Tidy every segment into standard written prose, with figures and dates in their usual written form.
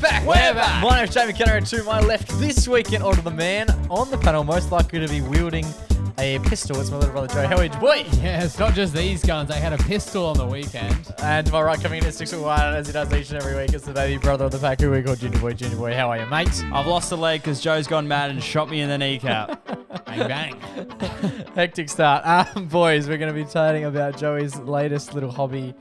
back. My name's Jamie Kenner, and to my left this weekend, order the man on the panel most likely to be wielding a pistol. It's my little brother Joe. How are you, boy? Yeah, it's not just these guns. I had a pistol on the weekend. And to my right, coming in at 6'1", as he does each and every week, it's the baby brother of the pack who we call Junior Boy. Junior Boy, how are you, mate? I've lost a leg because Joe's gone mad and shot me in the kneecap. Bang, bang. Hectic start. Boys, we're going to be chatting about Joey's latest little hobby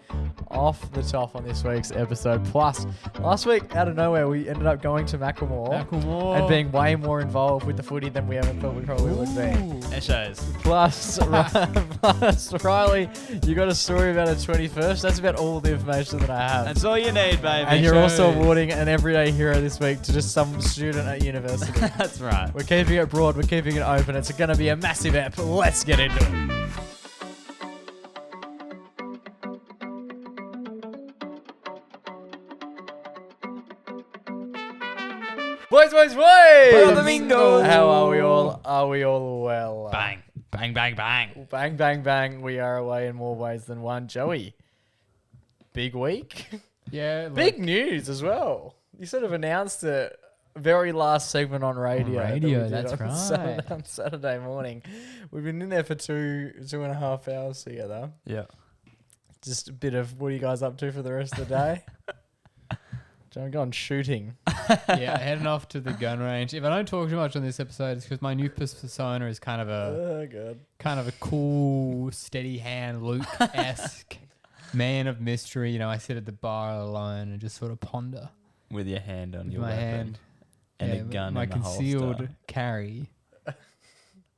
off the top on this week's episode. Plus, last week, out of nowhere, we ended up going to Macklemore and being way more involved with the footy than we ever thought we probably would be. It shows. Plus, Riley, you got a story about a 21st. That's about all the information that I have. That's all you need, baby. And you're also awarding an everyday hero this week to just some student at university. That's right. We're keeping it broad. We're keeping it open. It's going to be a massive ep. Let's get into it. Boys! Brother Mingo. How are we all? Are we all well? Bang. Bang, bang, bang. Bang, bang, bang. We are away in more ways than one. Joey, big week. Yeah. Big news as well. You sort of announced it very last segment on radio. That's right. On Saturday morning. We've been in there for two and a half hours together. Yeah. Just a bit of what are you guys up to for the rest of the day? John, gone shooting. Yeah, heading off to the gun range. If I don't talk too much on this episode, it's because my new persona is kind of a cool, steady hand, Luke-esque man of mystery. You know, I sit at the bar alone and just sort of ponder. With your hand on your my weapon. Hand. And a gun my in the concealed holster. carry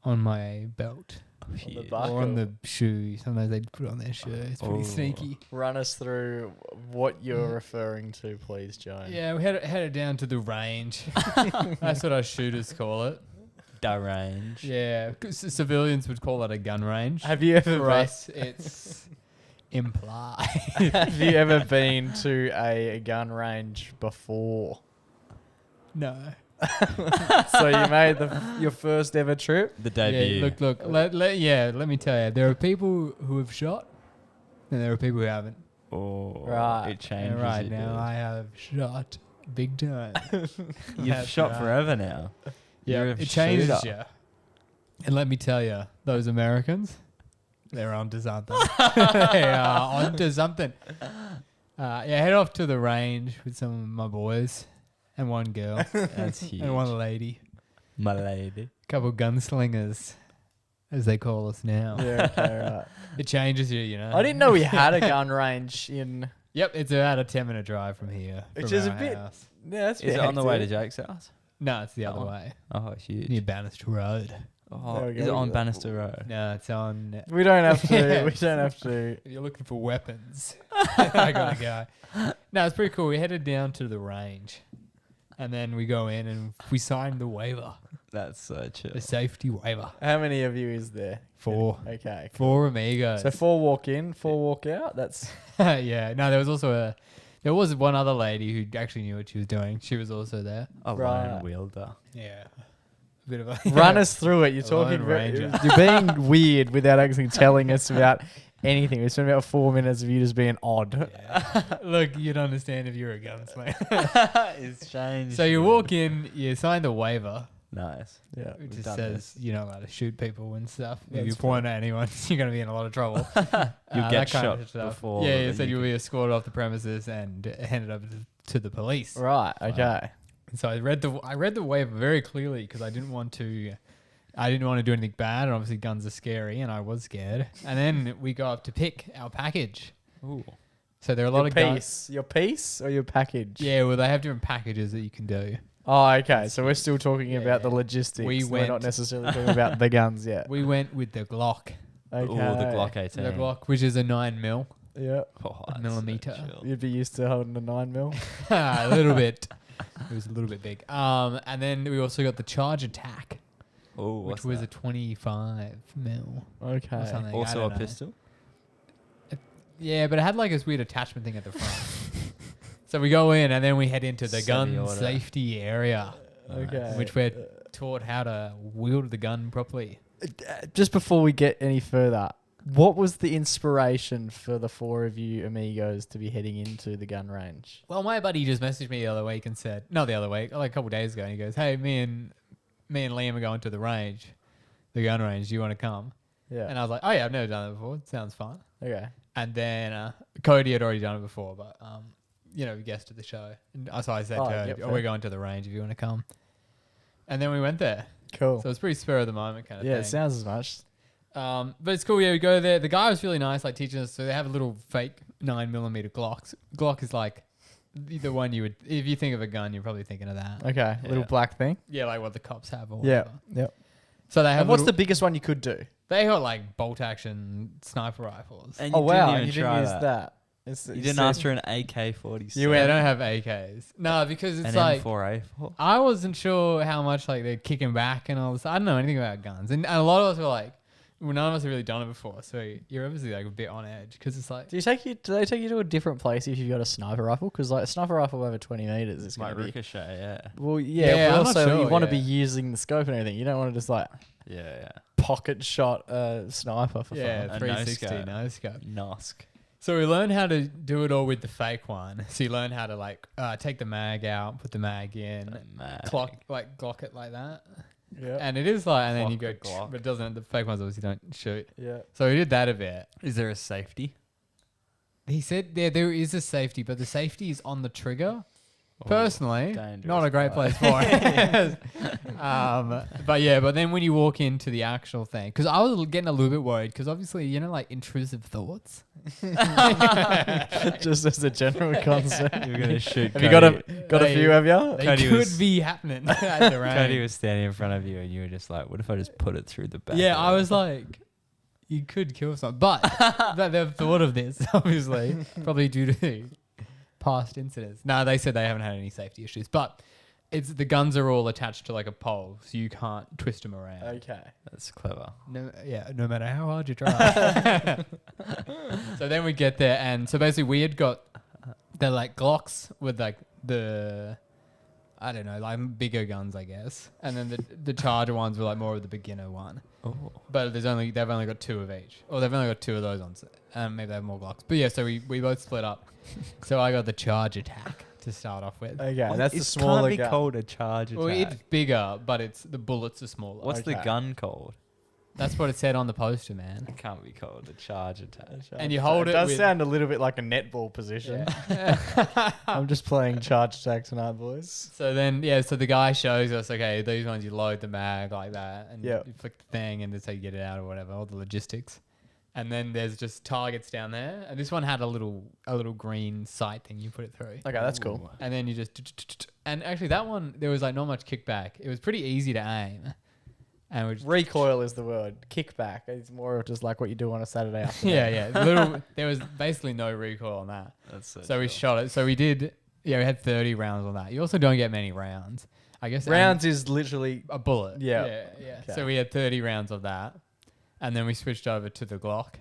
on my belt. On Or on the shoe. Sometimes they put it on their shirt. It's pretty sneaky. Run us through what you're referring to, please, Joan. Yeah, we headed down to the range. That's what our shooters call it. Da range. Yeah, 'cause civilians would call it a gun range. Have you ever For us, it's implied. Have you ever been to a gun range before? No. So you made your first ever trip? The debut. Yeah, look. Let me tell you. There are people who have shot, and there are people who haven't. Oh, right. It changes. And right you, now, dude. I have shot big time. You've That's shot right. forever now. Yeah, You're a it changes shooter. you. And let me tell you, those Americans, they're onto something. They are onto something. Head off to the range with some of my boys and one girl That's huge. and one lady. My lady. Couple gunslingers, as they call us now. Yeah, okay, right. It changes you, you know. I didn't know we had a gun range in... Yep, it's about a 10-minute drive from here. Which from is a our bit... house. Yeah, that's a Is bit it on the way to hectic. Jake's house? No, it's the other way. Oh, huge. Near Bannister Road. Oh, There we is go. it on Bannister Road? No, it's on... We don't have to... Yeah. We don't have to... If you're looking for weapons, I gotta go. No, it's pretty cool. We headed down to the range, and then we go in and we signed the waiver, That's so chill. the safety waiver. How many of you is there? 4 Okay. 4 amigos. So 4 walk in, 4 walk out? That's... Yeah. No, there was also there was one other lady who actually knew what she was doing. She was also there. A Right. lone wielder. Yeah. A bit of a Run us through it. You're A talking... lone ranger. You're being weird without actually telling us about anything. We spent about 4 minutes of you just being odd. Yeah. Look, you'd understand if you're a gunslinger. It's changed. So you walk in, you sign the waiver, Nice. Yeah. which We've just done says this. you're not allowed to shoot people and stuff. If That's you point at anyone, you're going to be in a lot of trouble. You'll That get kind shot of stuff. before. Yeah, that you said you you'll be escorted off the premises and handed over to the police. Right. Okay. And so I read the waiver very clearly because I didn't want to do anything bad, and obviously guns are scary, and I was scared. And then we go up to pick our package. Ooh. So there are a lot Your of guns. piece. Your piece or your package? Yeah, well, they have different packages that you can do. Oh, okay. So we're still talking about the logistics. We We're not went- necessarily talking about the guns yet. We went with the Glock. Okay. Ooh, the Glock 18. The Glock, which is a 9mm. Yeah. Oh, that's Millimeter. so chill. You'd be used to holding a 9mm. A little bit. It was a little bit big. And then we also got the Charge Attack, Oh, which what's was that? a 25mm. Okay. Or something. I Also don't a know. pistol? Yeah, but it had like this weird attachment thing at the front. So we go in and then we head into the gun Semi-auto. safety area, Okay. which we're taught how to wield the gun properly. Just before we get any further, What was the inspiration for the 4 of you amigos to be heading into the gun range? Well, my buddy just messaged me the other week and said, not the other week, like a couple of days ago, and he goes, "Hey, me and Liam are going to the gun range. Do you want to come?" Yeah. And I was like, "Oh yeah, I've never done it before. It sounds fun." Okay. And then Cody had already done it before, but we guested the show, and so I said to her, yep, "We're going to the range if you want to come." And then we went there. Cool. So it's pretty spur of the moment kind of thing. Yeah, it sounds as much. But it's cool. Yeah, we go there. The guy was really nice, like teaching us. So they have a little fake 9mm Glocks. Glock is like the one you would, if you think of a gun, you're probably thinking of that. Okay. Little black thing. Yeah, like what the cops have or Yeah. whatever. Yep. So they have. And what's the biggest one you could do? They got like bolt action sniper rifles. And Oh, you wow. didn't You even didn't try use that. that. You didn't ask for an AK-47. Yeah, they don't have AKs. No, because it's an like M4A4. I wasn't sure how much like they're kicking back and all this. I don't know anything about guns, and a lot of us were like, well, none of us have really done it before, so you're obviously like a bit on edge because it's like. Do they take you to a different place if you've got a sniper rifle? Because like a sniper rifle over 20 meters is Might going to be. ricochet, yeah. Well, Yeah, but I'm not also sure, you want to be yeah. using the scope and everything. You don't want to just like Yeah, pocket shot a sniper for Yeah, fun. A 360 no scope. yeah. Nosk. So we learned how to do it all with the fake one. So you learn how to like take the mag out, put the mag in, Glock it like that. Yeah. And it is like, and then you go, Glock the Glock. but it doesn't. The fake ones obviously don't shoot. Yeah. So we did that a bit. Is there a safety? He said there is a safety, but the safety is on the trigger. Personally, dangerous not a great place for it. But then when you walk into the actual thing, because I was getting a little bit worried, because obviously, like intrusive thoughts. Just as a general concept. You're going to shoot Have you got a few, have you? They Cody could was- be happening at the range. Cody was standing in front of you and you were just like, what if I just put it through the back? Yeah, I was like, you could kill someone. But they've thought of this, obviously, probably due to past incidents. No, they said they haven't had any safety issues. But the guns are all attached to like a pole, so you can't twist them around. Okay. That's clever. No matter how hard you try. So then we get there, and so basically we had got the like Glocks with like the, I don't know, like bigger guns, I guess, and then the Charger ones were like more of the beginner one. Oh. But they've only got 2 of each, or they've only got 2 of those ones, and maybe they have more Glocks. But yeah, so we both split up. So I got the Charge Attack to start off with. Okay, that's the It smaller can't be gun. called a charge attack. Well, it's bigger, but the bullets are smaller. What's the Okay. gun called? That's what it said on the poster, man. It can't be called a charge attack. And you hold it does with- sound a little bit like a netball position. I'm just playing charge attack tonight, boys. So then, so the guy shows us, okay, these ones you load the mag like that, and Yep. you flick the thing, and that's how you get it out or whatever, all the logistics. And then there's just targets down there, and this one had a little green sight thing you put it through. Okay, that's cool. And then you just, and actually that one there was like not much kickback. It was pretty easy to aim, and we just, Recoil is the word. Kickback. It's more of just like what you do on a Saturday afternoon. there was basically no recoil on that. That's So we shot it. So we did. Yeah, we had 30 rounds on that. You also don't get many rounds. I guess Rounds is literally a bullet. Yeah. Yeah. Okay. So we had 30 rounds of that, and then we switched over to the Glock.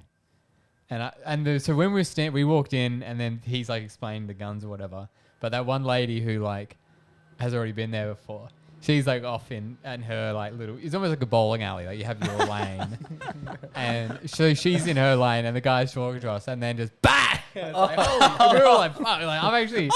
So when we walked in, and then he's like explaining the guns or whatever. But that one lady who like has already been there before, she's like off in her like little. It's almost like a bowling alley. Like you have your lane, and so she's in her lane, and the guy's talking to us, and then just bang. And it's like, holy, we're all like, fuck. Like I'm actually.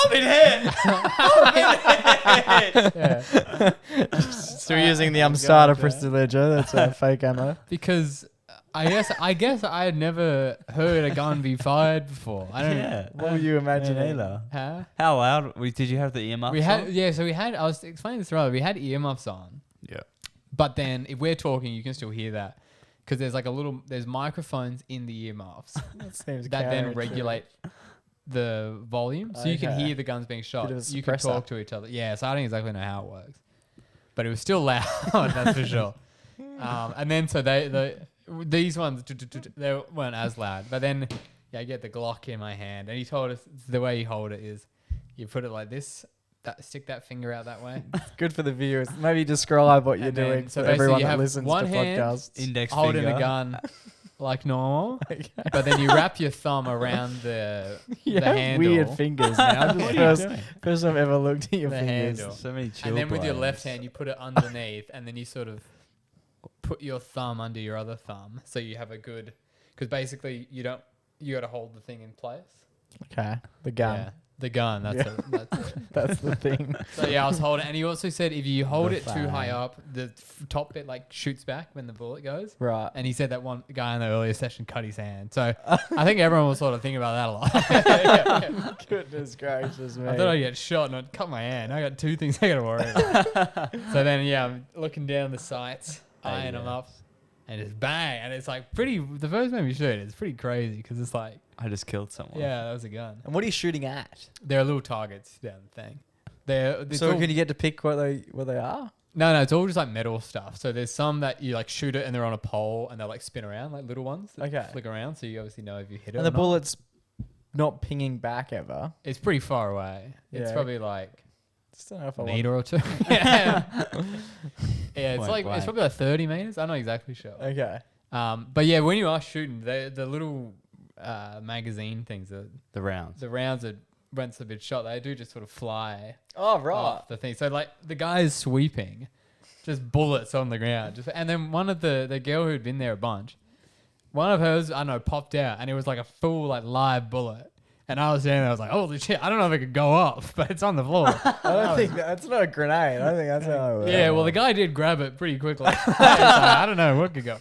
still using the starter pistol ledger. That's a fake ammo. Because I guess I had never heard a gun be fired before. I don't know. What were you imagining? Huh? How loud? Did you have the earmuffs We had on? so we had. I was explaining this earlier. We had earmuffs on, Yeah. but then if we're talking, you can still hear that because there's like there's microphones in the earmuffs That seems that then counterintuitive. regulate the volume, so you can Okay. hear the guns being shot. Bit of a You can suppressor. talk to each other. Yeah, so I don't exactly know how it works, but it was still loud. That's for sure. And then so these ones they weren't as loud, but then I get the Glock in my hand, and he told us the way you hold it is you put it like this, stick that finger out that way. Good for the viewers. Maybe describe what you're And then- doing so for basically everyone you that have listens one to hand podcasts. Index holding finger. a gun like normal, but then you wrap your thumb around the You have handle. weird fingers now. What are you doing? First time I've ever looked at your The fingers. handle. So many chill And then with your blades. left hand, you put it underneath, and then you sort of put your thumb under your other thumb, so you have a good. because basically you got to hold the thing in place. Okay. The gun. Yeah, the gun. That's it. That's the thing. So yeah, I was holding, and he also said if you hold The it too fang. high up, the top bit like shoots back when the bullet goes. Right. And he said that one guy in the earlier session cut his hand. So I think everyone was sort of thinking about that a lot. Goodness gracious me. I thought I'd get shot and I'd cut my hand. I got 2 things I got to worry about. So then, yeah, I'm looking down the sights, eyeing them up, and just bang. And it's like the first time you shoot, it's pretty crazy because it's like, I just killed someone. yeah, that was a gun. And what are you shooting at? They're little targets down the thing. So can you get to pick what they are? No, it's all just like metal stuff. So there's some that you like shoot it and they're on a pole and they'll like spin around, like little ones that flick around. So you obviously know if you hit it. And the bullet's not pinging back ever. It's pretty far away. It's Yeah. probably like Just don't know if a I want. meter or 2. Yeah, it's Point like blank. it's probably like 30 meters. I'm not exactly sure. Okay. But yeah, when you are shooting, the little magazine things, The rounds. the rounds that once they've been shot, they do just sort of fly Oh right. off the thing. So like the guy is sweeping, just bullets on the ground. And then one of the girl who'd been there a bunch, one of hers, I don't know, popped out, and it was like a full like live bullet. And I was standing there, I was like, holy shit, I don't know if it could go off, but it's on the floor. I don't think that's not a grenade. I think that's how it works. Yeah, well, the guy did grab it pretty quickly. So I don't know what could go.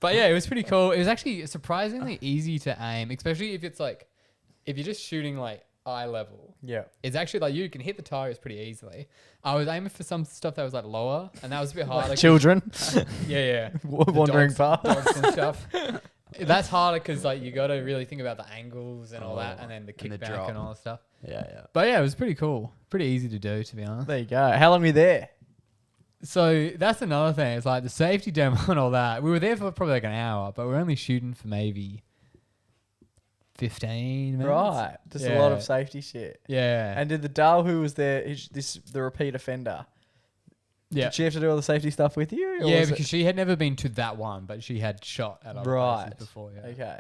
But yeah, it was pretty cool. It was actually surprisingly easy to aim, especially if it's like, if you're just shooting like eye level. Yeah. It's actually like you can hit the targets pretty easily. I was aiming for some stuff that was like lower, and that was a bit harder. Children Yeah. wandering past. Dogs and stuff. That's harder because like you got to really think about the angles and all that, and then the and the kickback drop. and all that stuff. Yeah. But yeah, it was pretty cool. Pretty easy to do, to be honest. There you go. How long were you there? So that's another thing. It's like the safety demo and all that. We were there for probably like an hour, but we were only shooting for maybe 15 minutes. Right. Just a lot of safety shit. Yeah. And did the Dale who was there, the repeat offender, did she have to do all the safety stuff with you? Or Yeah, was because she had never been to that one, but she had shot at other places before. Yeah. Okay.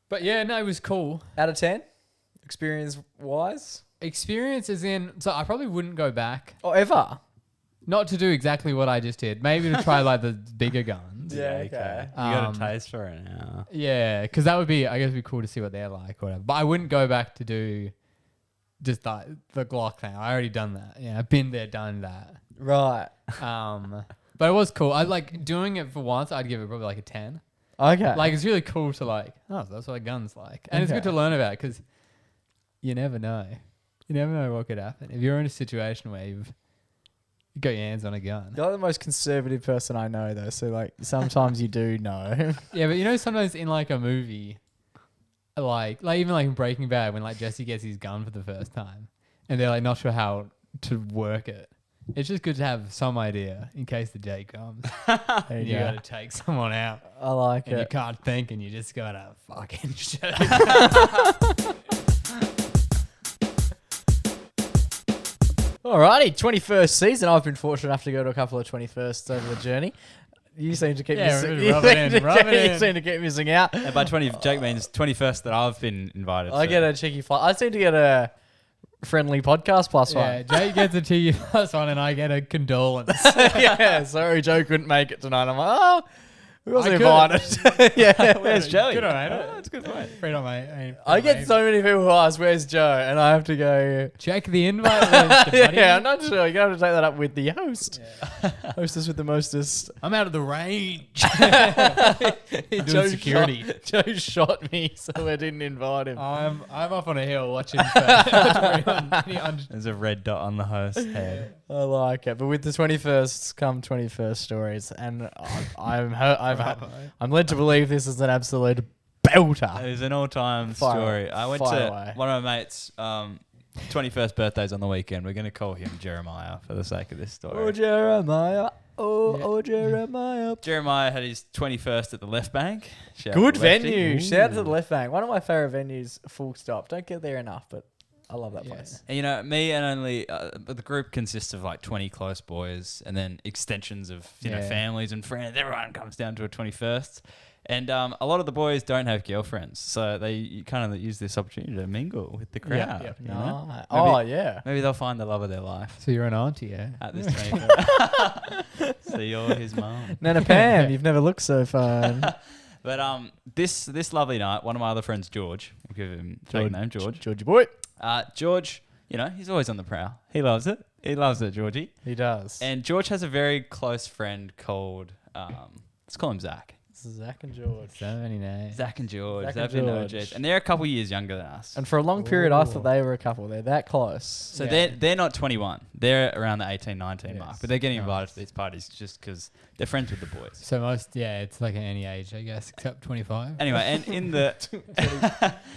But yeah, no, it was cool. Out of 10? Experience-wise? Experience is in... So I probably wouldn't go back. Or ever? Not to do exactly what I just did. Maybe to try like the bigger guns. Yeah, okay. You got a taste for it now. Yeah, because that would be... I guess it'd be cool to see what they're like or whatever. But I wouldn't go back to do just like the Glock thing. I already done that. Yeah, I've been there, done that. Right. But it was cool. I like doing it for once. I'd give it probably like a 10. Okay. Like it's really cool to like, oh, that's what a gun's like, and it's good to learn about because you never know. You never know what could happen if you're in a situation where you've got your hands on a gun. You're the most conservative person I know, though. So like sometimes you do know. Yeah, but you know, sometimes in like a movie, like even like in Breaking Bad, when like Jesse gets his gun for the first time, and they're like not sure how to work it. It's just good to have some idea in case the day comes. There You got to take someone out, I like and you it. can't think, and you just gotta fucking shoot. Alrighty, 21st season. I've been fortunate enough to go to a couple of 21sts over the journey. You seem to keep missing. rub it You seem to keep missing out. And by 20, Jake means 21st that I've been invited. I to. get a cheeky flight. I seem to get a friendly podcast plus Yeah, one. Jake gets a T plus one, and I get a condolence. Yeah, sorry, Joe couldn't make it tonight. I'm like, oh, we wasn't I invited. Yeah, Where's Joey? Good on mate. Oh, that's a good point. Straight on mate. I get so many people who ask, "Where's Joe?" and I have to go. check the invite. List, Yeah, I'm not sure. You have to take that up with the host. Yeah. Hostess with the mostest. I'm out of the range. Joe security. Joe shot me, so I didn't invite him. I'm up on a hill watching. For There's a red dot on the host head. I like it, but with the 21st come 21st stories, and I'm led to believe this is an absolute belter. It was an all-time Fire- story. I went fire to away. one of my mates' 21st birthdays on the weekend. We're going to call him Jeremiah for the sake of this story. Oh Jeremiah, oh Jeremiah. Jeremiah had his 21st at the Left Bank. Shout out Good to Lefty. venue. Shout out to the Left Bank. One of my favourite venues. Full stop. Don't get there enough, but I love that place. And you know, me and only the group consists of like 20 close boys, and then extensions of you know families and friends. Everyone comes down to a 21st, and a lot of the boys don't have girlfriends, so they kind of use this opportunity to mingle with the crowd. Yep. You know? Nice. Oh yeah. Maybe they'll find the love of their life So you're an auntie, yeah? at this 21st. So you're his mum. Nana Pam, you've never looked so fine. But this lovely night, one of my other friends, George, we'll give him fake name, George. Georgie boy. George, he's always on the prowl. He loves it. He loves it, Georgie. He does. And George has a very close friend called, let's call him Zach. Zach and George. So many names. Zach and George. Zach They've and been George. OGs. And they're a couple years younger than us. And for a long period, I thought they were a couple. They're that close. So they're not 21. They're around the 18, 19 mark. Yes. But they're getting invited Nice. to these parties just because they're friends with the boys. So it's like any age, I guess, except 25. Anyway, and in the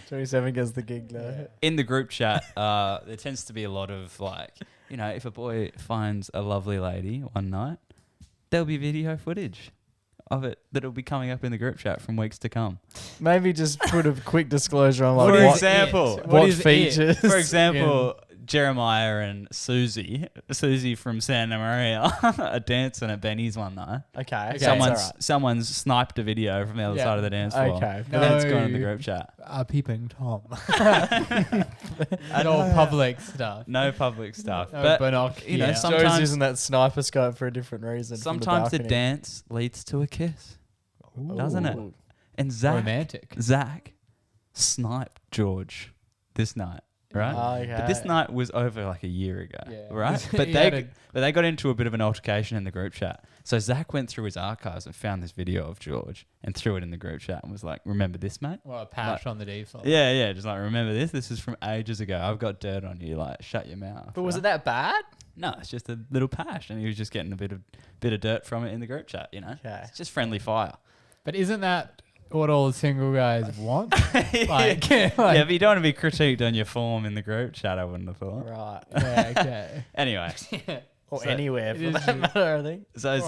27 gets the gig now. in the group chat, there tends to be a lot of like, if a boy finds a lovely lady one night, there'll be video footage of it that'll be coming up in the group chat from weeks to come. Maybe just put a quick disclosure on For what example, what features. For example, Jeremiah and Susie from Santa Maria are dancing at Benny's one night. Okay. Someone's sniped a video from the other side of the dance floor. Okay. And then it's gone in the group chat. Peeping Tom. And all public stuff. No public stuff. No But binoculars. Joe's sometimes using that sniper scope for a different reason. from sometimes the balcony. dance leads to a kiss, doesn't it? Ooh. And Romantic. Zach sniped George this night, right? Okay. But this night was over like a year ago, Yeah. right? But they got into a bit of an altercation in the group chat. So Zach went through his archives and found this video of George and threw it in the group chat and was like, "Remember this, mate?" Well, a patch on the default. Yeah, just like, "Remember this? This is from ages ago. I've got dirt on you. Like, shut your mouth." But was it that bad? No, it's just a little pash, and he was just getting a bit of dirt from it in the group chat. Okay. It's just friendly fire. But isn't that what all single guys want? Yeah, but you don't want to be critiqued on your form in the group chat, I wouldn't have thought. Right. Yeah, okay. Anyway, Or So anywhere for it is that true. matter, I think. so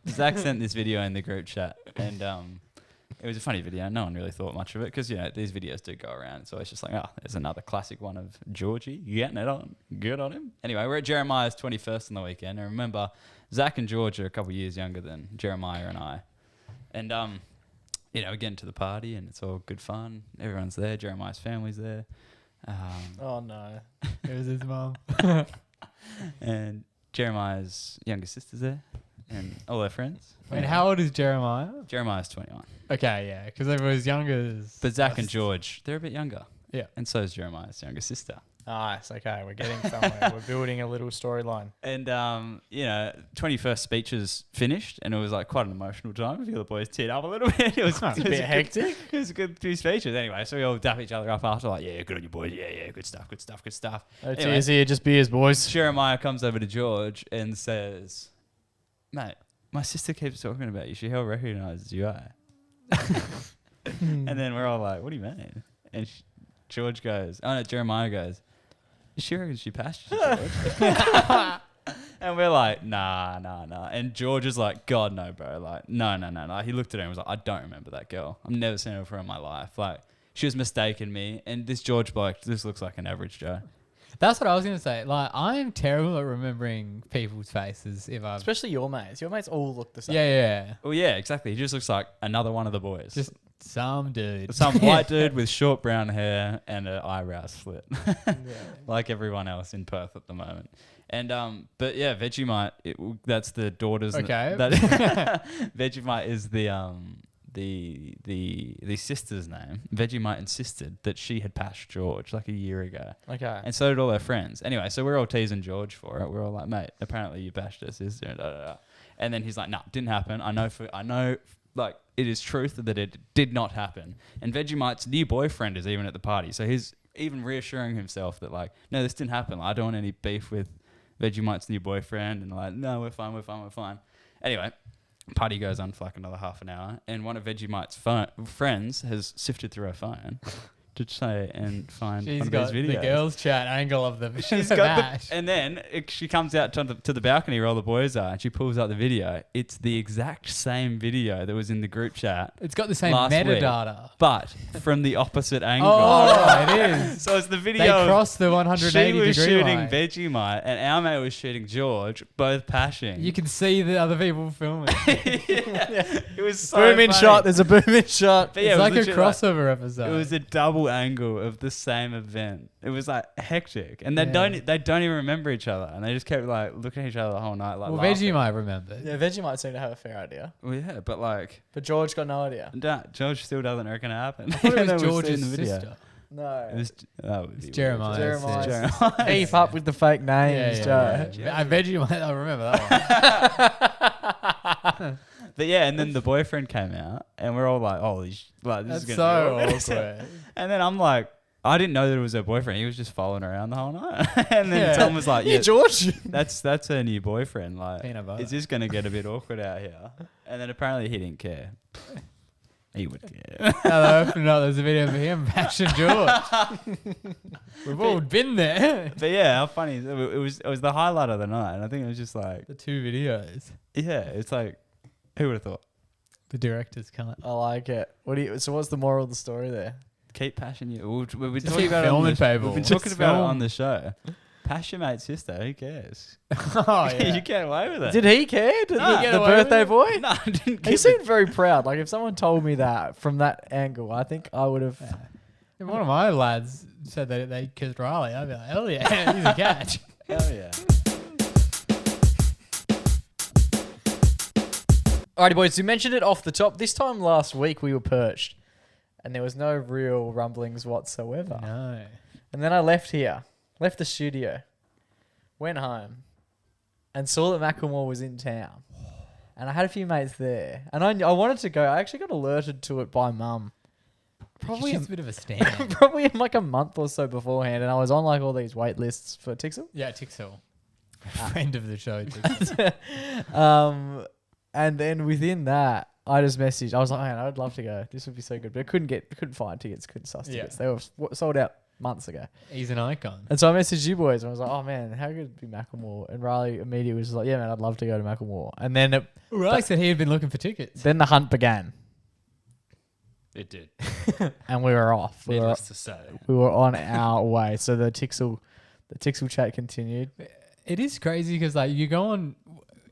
Zach sent this video in the group chat, and it was a funny video. No one really thought much of it because these videos do go around. So it's just like, there's another classic one of Georgie getting it on. Good on him. Anyway, we're at Jeremiah's 21st on the weekend, and remember, Zach and George are a couple years younger than Jeremiah and I, and we get into the party, and it's all good fun. Everyone's there. Jeremiah's family's there. Oh, no. It was his mum. And Jeremiah's younger sister's there, and all their friends. And how old is Jeremiah? Jeremiah's 21. Okay, yeah, because if it was younger. But Zach and George, they're a bit younger. Yeah. And so is Jeremiah's younger sister. Nice. Okay. We're getting somewhere. We're building a little storyline. And, 21st speeches finished, and it was like quite an emotional time. A few of the boys teared up a little bit. It was a bit hectic. It was a good few speeches. Anyway, so we all dap each other up after, like, yeah, good on you boys. Yeah, good stuff. Oh, Anyway. cheers here. Just beers, boys. Jeremiah comes over to George and says, "Mate, my sister keeps talking about you. She hell recognizes you, And then we're all like, "What do you mean?" And Jeremiah goes, "She reckons she passed you, George." And we're like, nah. And George is like, "God, no, bro. Like, no. He looked at her and was like, "I don't remember that girl. I've never seen her before in my life. Like, she was mistaken me. And this George bloke, this looks like an average Joe." That's what I was going to say. Like, I'm terrible at remembering people's faces if I've... Especially your mates. Your mates all look the same. Yeah. Well, yeah, exactly. He just looks like another one of the boys. Just some dude. Some white dude with short brown hair and an eyebrow slit, like everyone else in Perth at the moment. And but yeah, Vegemite. That's the daughter's. Okay. Vegemite is the sister's name. Vegemite insisted that she had passed George like a year ago. Okay. And so did all her friends. Anyway, so we're all teasing George for it. We're all like, "Mate, apparently you bashed her sister." And, and then he's like, "No, didn't happen. I know, like, it is truth that it did not happen." And Vegemite's new boyfriend is even at the party. So he's even reassuring himself that, like, "No, this didn't happen. Like, I don't want any beef with Vegemite's new boyfriend." And like, "No, we're fine. Anyway, party goes on for like another half an hour. And one of Vegemite's friends has sifted through her phone to try and find She's one of got those videos. the girls' chat angle of the She's got and then she comes out to the balcony where all the boys are, and she pulls out the video. It's the exact same video that was in the group chat. It's got the same last metadata. week, but from the opposite angle. Oh, it is. So it's the video. They crossed the 180 She was degree shooting line. Vegemite, and our mate was shooting George, both pashing. You can see the other people filming. It was so boom in funny. shot. There's a boom in shot. But yeah, It's it was like a literally crossover episode. It was a double double angle of the same event. It was like hectic, and they don't even remember each other, and they just kept like looking at each other the whole night. Like, Well, laughing. Vegemite remembered. Yeah, Vegemite seemed to have a fair idea. Well, yeah, but like, But George got no idea. George still doesn't reckon it happened. I thought Even it was though we've seen George's the video. sister. No. It was It's Jeremiah. Jeremiah. Keep up with the fake names, Joe. Vegemite, I remember that one. But yeah, and then the boyfriend came out, and we're all like, "Holy, like this That's is gonna be so awkward." awkward. And then I'm like, I didn't know that it was her boyfriend. He was just following her around the whole night. And then Tom was like, "Yeah, George." that's her new boyfriend. Like, Peanut butter. is this gonna get a bit awkward out here?" And then apparently he didn't care. He would care. Now they opened up, there's a video of him bashing George. We've all been there. But yeah, how funny is it? It was the highlight of the night, and I think it was just like, The 2 videos. yeah, it's like, who would have thought? The director's cut. I like it. So what's the moral of the story there? Keep passion you. We've been Just talking keep about it on filming the, people. we've been Just talking about it film. on the show. Pass your mate's sister. Who cares? Oh, yeah. You get away with it. Did he care? Did No. the Get away with birthday it? boy? No, I didn't. He seemed very proud. Like if someone told me that from that angle, I think I would have. If one of my lads said that they kissed Riley, I'd be like, hell yeah, he's a catch. Hell yeah. Alrighty, boys. You mentioned it off the top. This time last week we were perched, and there was no real rumblings whatsoever. No. And then I left the studio, went home, and saw that Macklemore was in town. And I had a few mates there, and I wanted to go. I actually got alerted to it by Mum. Probably She's a bit of a stand. probably in like a month or so beforehand, and I was on like all these wait lists for Tixel. Yeah, Tixel. Friend of the show, Tixel. And then within that, I just messaged. I was like, man, I'd love to go. This would be so good, but I couldn't find tickets, couldn't suss Yeah. tickets. They were sold out months ago. He's an icon. And so I messaged you boys, and I was like, oh man, how good would be Macklemore? And Riley immediately was just like, yeah, man, I'd love to go to Macklemore. And then Riley said he had been looking for tickets. then the hunt began, It did. and we were off. We Needless to say. were on our way. So the Tixel chat continued. It is crazy because like you go on,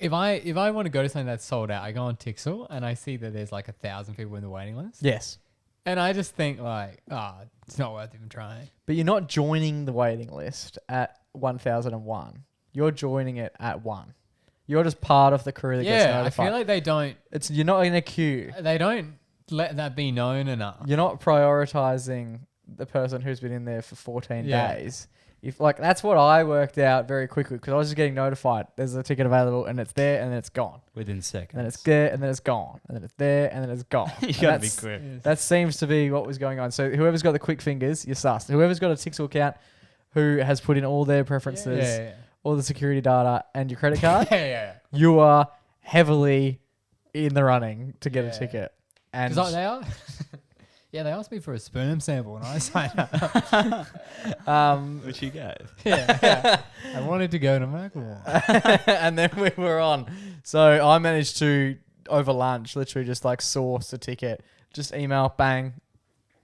if I want to go to something that's sold out, I go on Tixel and I see that there's like 1,000 people in the waiting list. Yes. And I just think like, it's not worth even trying. But you're not joining the waiting list at 1001. You're joining it at 1. You're just part of the crew that gets Yeah, I notified. feel like they don't You're not in a queue. let that be known enough. You're not prioritizing the person who's been in there for 14 Yeah. days. If like that's what I worked out very quickly because I was just getting notified. There's a ticket available and it's there and then it's gone. Within seconds. And then it's there and then it's gone. And then it's there and then it's gone. You And gotta be that's- quick. Yes. That seems to be what was going on. So whoever's got the quick fingers, you're sus. Whoever's got a Tixel account who has put in all their preferences, Yeah. all the security data and your credit card, Yeah. you are heavily in the running to get a Yeah. ticket. And Because they are. Yeah, they asked me for a sperm sample and I signed up. Which you gave. Yeah. I wanted to go to Macklemore. and then we were on. So I managed to over lunch literally just like source a ticket, just email, bang,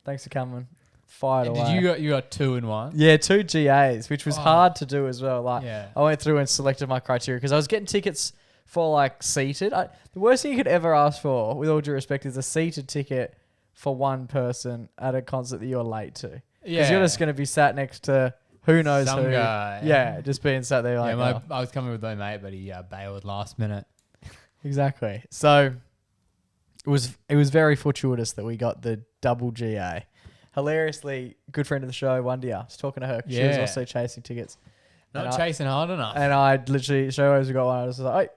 thanks for coming, fired And away. you got 2 in 1? Yeah, 2 GAs, which was Oh. hard to do as well. Like Yeah. I went through and selected my criteria because I was getting tickets for like seated. The worst thing you could ever ask for, with all due respect, is a seated ticket for one person at a concert that you're late to. Because you're just going to be sat next to who knows Some who. guy. Yeah, just being sat there like, Yeah, oh. I was coming with my mate, but he bailed last minute. Exactly. So it was very fortuitous that we got the double GA. Hilariously, good friend of the show, Wondia. I was talking to her. She was Yeah. also chasing tickets. Not And I- chasing hard enough. And I literally, she always got one. I was like, hey,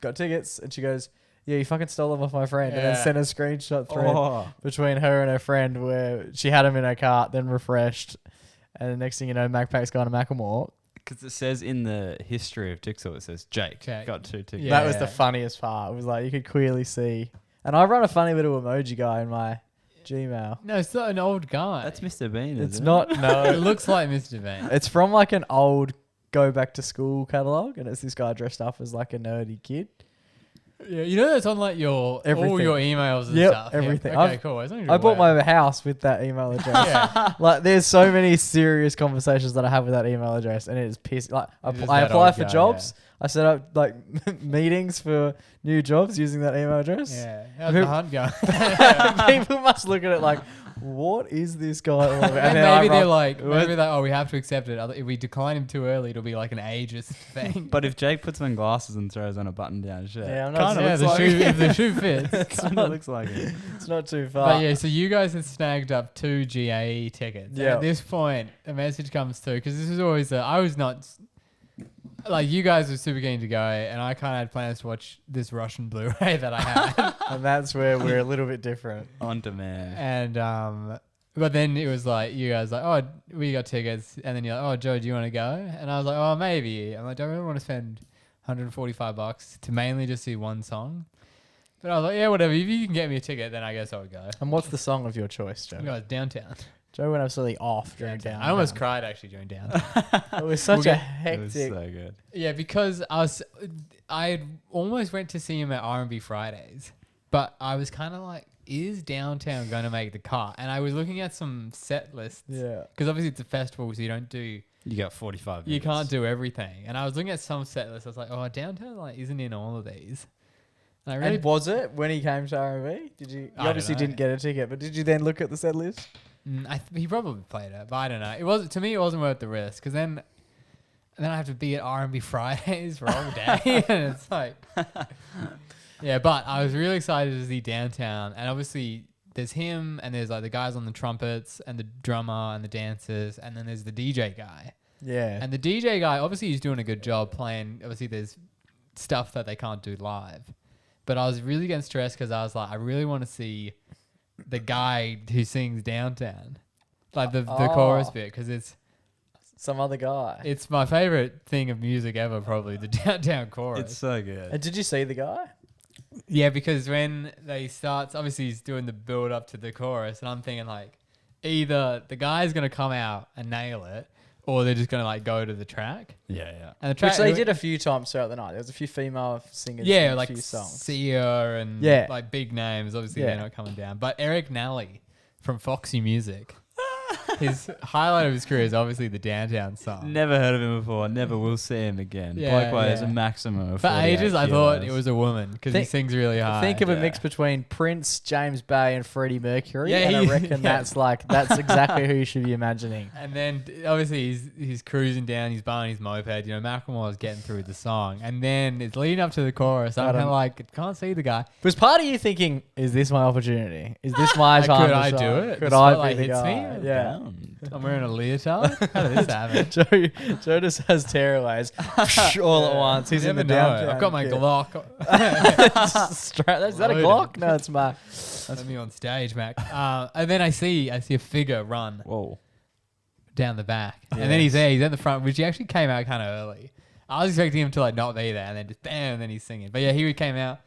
got tickets. And she goes, yeah, you fucking stole them off my friend. And then Yeah. sent a screenshot thread between her and her friend where she had them in her cart, then refreshed. And the next thing you know, MacPack's gone to Macklemore. Because it says in the history of Tixel, it says Jake got 2 tickets. Yeah. That was the funniest part. It was like, you could clearly see. And I run a funny little emoji guy in my Gmail. No, it's not an old guy. That's Mr. Bean, isn't It's it? not, It no. looks like Mr. Bean. It's from like an old go back to school catalog. And it's this guy dressed up as like a nerdy kid. Yeah, you know that's on like all Everything. your emails and Yep, stuff. everything. Yeah. Okay, I've- cool. As long as I you're bought aware. my house with that email address. Yeah. Like, there's so many serious conversations that I have with that email address, and it is piss. Like, I It is I that apply old for guy, jobs. I set up like meetings for new jobs using that email address. Yeah. How's Who- the hunt going? People must look at it like, what is this guy all about? And then I maybe they're rock- like, oh, we have to accept it. If we decline him too early, it'll be like an ageist thing. But if Jake puts on glasses and throws on a button-down shirt, Yeah, I'm not kind of saying- looks like if the shoe fits. kind of looks like it. it's not too far. But yeah, so you guys had snagged up 2 GAE tickets. And Yeah. at this point, a message comes through because this is always I was not like you guys were super keen to go, and I kind of had plans to watch this Russian Blu-ray that I had, And that's where we're a little bit different. On demand. and but then it was like you guys like, oh, we got tickets, and then you're like, oh, Joe, do you want to go? And I was like, oh, maybe. I'm like, I don't really want to spend $145 to mainly just see one song. But I was like, yeah, whatever. If you can get me a ticket, then I guess I would go. And what's the song of your choice, Joe? You guys, Downtown. Joe went absolutely off during Downtown. down. I almost cried actually during Downtown. It was such We'll a get- It was hectic. so good. Yeah, because I almost went to see him at R&B Fridays, but I was kind of like, is Downtown going to make the cut? And I was looking at some set lists. Yeah. Because obviously it's a festival, so you don't do, You got 45 minutes. you can't do everything. And I was looking at some set lists. I was like, oh, Downtown like isn't in all of these. And I really, And was it when he came to R&B? Did you? You I don't obviously know. didn't get a ticket, but did you then look at the set list? he probably played it, but I don't know. It was to me, it wasn't worth the risk because then I have to be at R&B Fridays for all day, and it's like, yeah. But I was really excited to see Downtown, and obviously there's him, and there's like the guys on the trumpets, and the drummer, and the dancers, and then there's the DJ guy. Yeah. And the DJ guy, obviously, he's doing a good job playing. Obviously, there's stuff that they can't do live, but I was really getting stressed because I was like, I really want to see the guy who sings Downtown, like the chorus bit, because it's Some other guy. it's my favorite thing of music ever, probably the Downtown chorus. It's so good. Did you see the guy? Yeah, because when they start, obviously he's doing the build up to the chorus, and I'm thinking like, either the guy's gonna come out and nail it, or they're just gonna like go to the track. Yeah, yeah. And the track, Which they did a few times throughout the night. There was a few female singers. yeah, in like a few songs. Sia and Yeah. like big names. Obviously, Yeah. they're not coming down. But Eric Nally from Foxy Music, his highlight of his career is obviously the Downtown song. Never heard of him before. Never will see him again. Yeah, Bloke weighs yeah. a maximum of For 48 ages, I thought it kilos. was a woman because he Think- sings really high. Think of a Yeah. mix between Prince, James Bay, and Freddie Mercury. Yeah, and I he- reckon yeah. that's exactly who you should be imagining. And then obviously he's cruising down, he's buying his moped. You know, Macklemore is getting through the song, and then it's leading up to the chorus. I'm I kind of don't- like, can't see the guy. Was part of you thinking, is this my opportunity? Is this my time Could to I do shine? it? Could The I spotlight be the hits me? guy? Yeah. Bound. I'm wearing a leotard. How did this happen? Joe just has tearaways all at once. He's You in the never know. downtown. I've got my bit. Glock. Is that a Loaded. Glock? No, it's my. Let me on stage, Mac. And then I see a figure run Whoa. down the back, and then he's Yes. there. He's at the front, which he actually came out kind of early. I was expecting him to like not be there, and then just bam, and then he's singing. But yeah, he came out,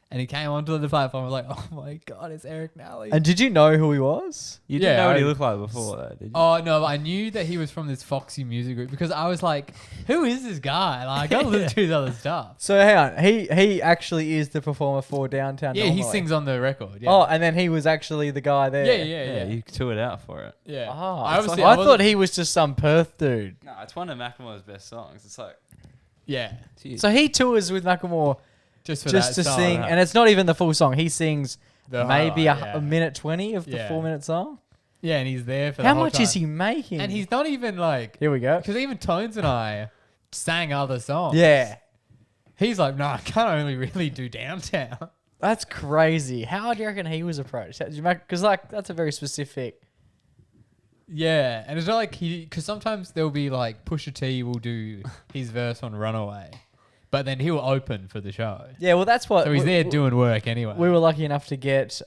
and he came onto the platform. I was like, oh my god, it's Eric Nally. And did you know who he was? You didn't Yeah, know what he I- looked like before, though, did you? Oh no, I knew that he was from this Foxy music group because I was like, who is this guy? Like, I gotta listen to his other stuff. So hang on, he actually is the performer for Downtown. Yeah, he normally. sings on the record. Yeah. Oh, and then he was actually the guy there. yeah. You toured out for it. Yeah. Oh, I obviously- I wasn't- thought he was just some Perth dude. No, it's one of Macklemore's best songs. It's like, Yeah. So he tours with Macklemore Just for just that to song. sing, and it's not even the full song. He sings The maybe highlight, a minute 20 of the Yeah. 4-minute song. Yeah, and he's there for How the whole much time. is he making? And he's not even like, Here we go. because even Tones and I sang other songs. Yeah, He's like, no, I can't only really do Downtown. that's crazy. How do you reckon he was approached? Because like that's a very specific. Yeah, and it's not like because sometimes there'll be like Pusha T will do his verse on Runaway, but then he'll open for the show. Yeah, well that's what. So he's there doing work anyway. We were lucky enough to get.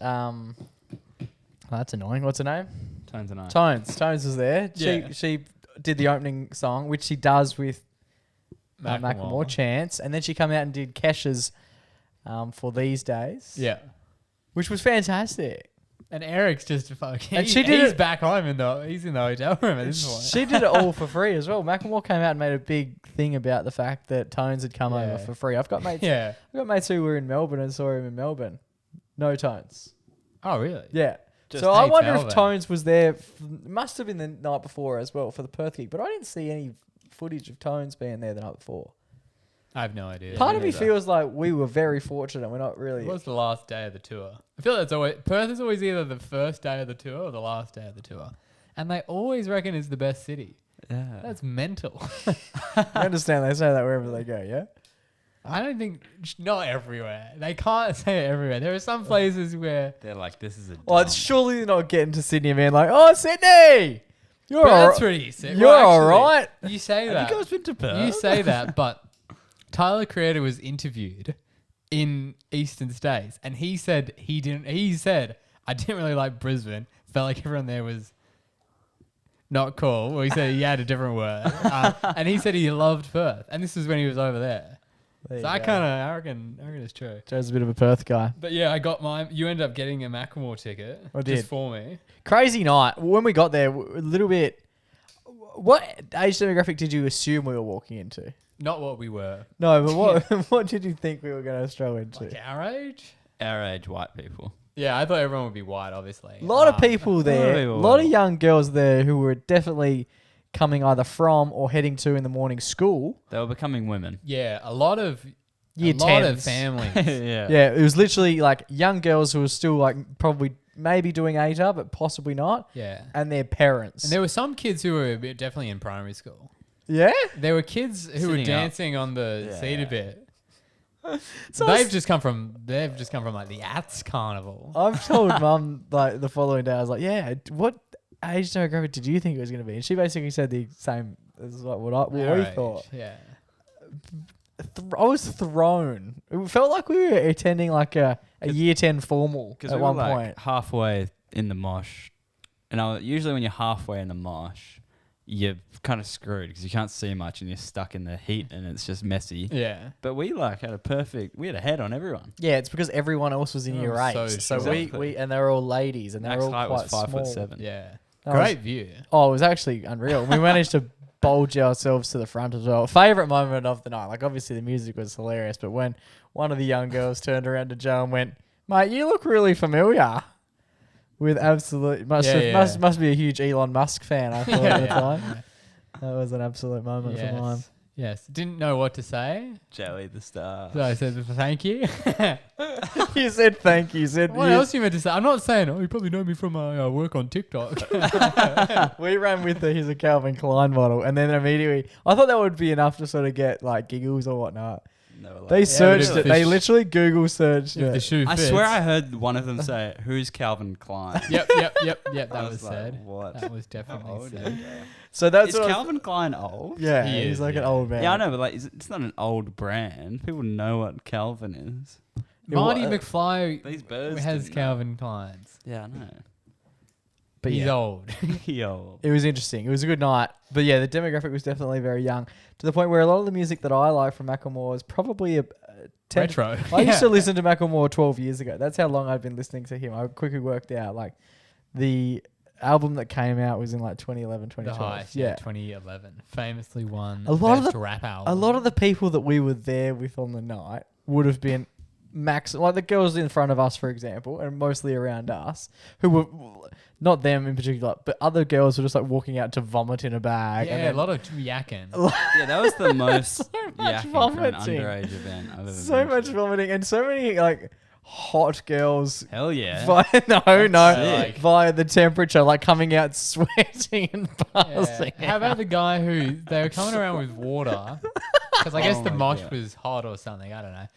That's annoying. What's her name? Tones and I. Tones was there. Yeah. She did the opening song, which she does with Macklemore. Macklemore, Chance, and then she come out and did Kesha's for These Days. Yeah. Which was fantastic. And Eric's just a fucking. And she did he's it- back home he's in the hotel room at this point. She did it all for free as well. Macklemore came out and made a big thing about the fact that Tones had come over Yeah. for free. I've got mates. Yeah. I've got mates who were in Melbourne and saw him in Melbourne. No Tones. Oh really? Yeah. Just so I hates wonder if Melbourne. Tones was there. It must have been the night before as well for the Perth gig, but I didn't see any footage of Tones being there the night before. I have no idea. Part of me feels like we were very fortunate. We're not really. It was the last day of the tour. I feel that's always Perth is always either the first day of the tour or the last day of the tour, and they always reckon it's the best city. Yeah. That's mental. I understand they say that wherever they go. Yeah. I don't think not everywhere. They can't say it everywhere. There are some places where They're like, this is a. Well, it's surely they're not getting to Sydney and being like, "Oh, Sydney, you're that's all, pretty sick. you're Well, all actually, right." You say that. Have you guys been to Perth? You say that, but Tyler Creator was interviewed in Eastern States, and he said he didn't. He said, "I didn't really like Brisbane. Felt like everyone there was not cool." Well, he said he had a different word, and he said he loved Perth, and this was when he was over there. There So you I go. I reckon it's true. Joe's a bit of a Perth guy. But yeah, I got mine. You ended up getting a Macklemore ticket I just did. for me. Crazy night. When we got there, a little bit. What age demographic did you assume we were walking into? Not what we were. No, but what what did you think we were going to stroll into? Like our age? Our age white people. Yeah, I thought everyone would be white, obviously. A lot of people there, a people lot of were. young girls there who were definitely coming either from or heading to in the morning school. They were becoming women. Yeah, a lot of Year a lot of 10s. families. Yeah. Yeah, it was literally like young girls who were still like probably maybe doing ATAR, but possibly not, Yeah. and their parents. And there were some kids who were definitely in primary school. yeah? There were kids who were Sitting up. dancing on the Yeah. seat a bit. So They've just come from like the ATS carnival. I've told mum like the following day, I was like, yeah, what age demographic did you think it was going to be? And she basically said the same as what Our we age, thought. Yeah. I was thrown. It felt like we were attending like a year 10 formal Because at we one were like point. halfway in the mosh, and usually when you're halfway in the mosh, you're kind of screwed because you can't see much and you're stuck in the heat and it's just messy. Yeah. But we like had a head on everyone. Yeah, it's because everyone else was in year Oh, 8. so So true. we and they were all ladies and they Max were all height quite was small. 5'7". Yeah. That Great was- view. Oh, it was actually unreal. We managed to bulge ourselves to the front as well. Favorite moment of the night. Like obviously the music was hilarious, but when one of the young girls turned around to Joe and went, "Mate, you look really familiar." With absolute must be a huge Elon Musk fan, I thought at the time. That was an absolute moment for mine. Yes. Yes. Didn't know what to say. Joey the star. So I said thank you. You said thank you. You said What else you meant to say? I'm not saying, you probably know me from my work on TikTok. we ran with he's a Calvin Klein model, and then immediately I thought that would be enough to sort of get like giggles or whatnot. No, They searched if it. the They sh- literally Google searched If the it. shoe I fits. swear I heard one of them say, "Who's Calvin Klein?" Yep. I That was like, said. What? That was definitely How old said. is he? So that's Is what I was- Calvin Klein old? yeah, He he's is, like an yeah. old man. Yeah, I know, but like, it's not an old brand. People know what Calvin is. Marty Yeah, McFly These birds has didn't know. Calvin Klein's. Yeah, I know. But He's yeah, old. Yo. it was interesting. It was a good night. But yeah, the demographic was definitely very young to the point where a lot of the music that I like from Macklemore is probably a 10 Retro. I used to listen to Macklemore 12 years ago. That's how long I've been listening to him. I quickly worked out like the album that came out was in like 2011, The 2012. Heist, yeah, 2011. Famously won A lot of Best the- Rap Album. A lot of the people that we were there with on the night would have been like the girls in front of us, for example, and mostly around us, who were not them in particular, but other girls were just like walking out to vomit in a bag. Yeah, and a then lot of yakking. Yeah, that was the most much yakking for an vomiting. underage event I've ever so been much to. vomiting and so many like hot girls. Hell yeah. Via, sick. via the temperature, like coming out sweating and Yeah. buzzing. How about the guy who they were coming around with water? Because I guess Oh the my mosh God. was hot or something. I don't know.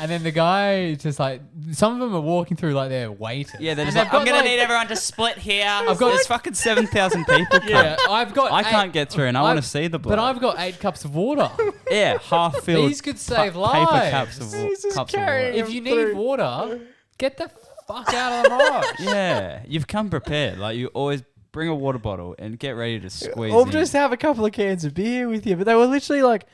And then the guy just like some of them are walking through like they're waiters. Yeah, they're And just they've like, I'm got, going to need everyone to split here. I've got- There's fucking 7,000 people. Yeah, I've got. I eight- can't get through and I want to see the blood. But I've got 8 cups of water. Yeah, half filled These could save paper lives. cups of, He's just cups of carrying water. If you Through. need water, get the fuck out of the mosh. Yeah, you've come prepared. Like, you always bring a water bottle and get ready to squeeze Or in. just have a couple of cans of beer with you. But they were literally like